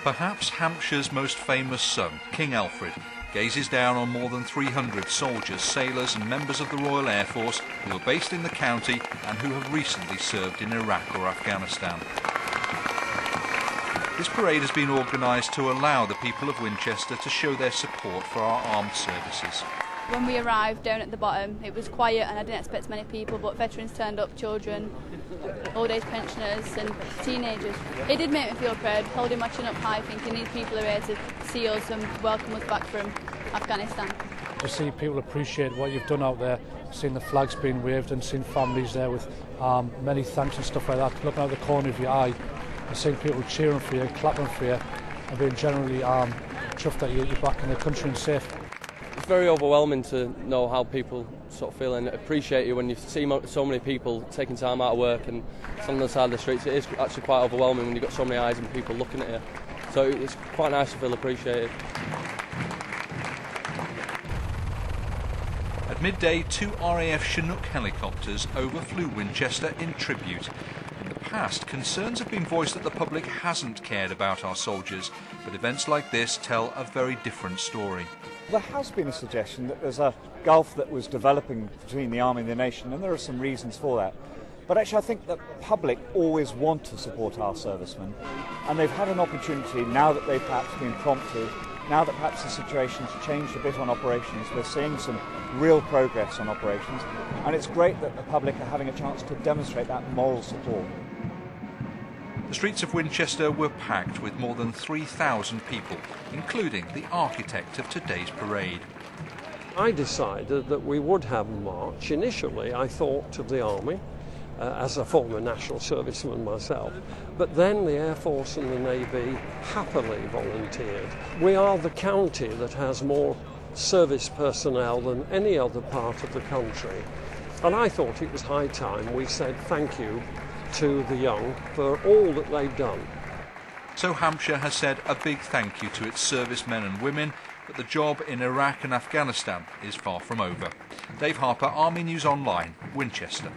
Perhaps Hampshire's most famous son, King Alfred, gazes down on more than 300 soldiers, sailors and members of the Royal Air Force who are based in the county and who have recently served in Iraq or Afghanistan. This parade has been organised to allow the people of Winchester to show their support for our armed services. When we arrived down at the bottom, it was quiet and I didn't expect many people, but veterans turned up, children, old age pensioners and teenagers. It did make me feel proud, holding my chin up high, thinking these people are here to see us and welcome us back from Afghanistan. To see people appreciate what you've done out there, seeing the flags being waved and seeing families there with many thanks and stuff like that, looking out the corner of your eye and seeing people cheering for you, clapping for you and being generally chuffed that you're back in the country and safe. It's very overwhelming to know how people sort of feel and appreciate you when you see so many people taking time out of work and standing on the side of the streets. It is actually quite overwhelming when you've got so many eyes and people looking at you. So it's quite nice to feel appreciated. At midday, 2 RAF Chinook helicopters overflew Winchester in tribute. In the past, concerns have been voiced that the public hasn't cared about our soldiers, but events like this tell a very different story. There has been a suggestion that there's a gulf that was developing between the army and the nation, and there are some reasons for that. But actually I think the public always want to support our servicemen, and they've had an opportunity now that they've perhaps been prompted, now that perhaps the situation's changed a bit on operations. We're seeing some real progress on operations, and it's great that the public are having a chance to demonstrate that moral support. The streets of Winchester were packed with more than 3,000 people, including the architect of today's parade. I decided that we would have a march. Initially, I thought of the Army, as a former national serviceman myself, but then the Air Force and the Navy happily volunteered. We are the county that has more service personnel than any other part of the country, and I thought it was high time we said thank you to the young for all that they've done. So Hampshire has said a big thank you to its servicemen and women, but the job in Iraq and Afghanistan is far from over. Dave Harper, Army News Online, Winchester.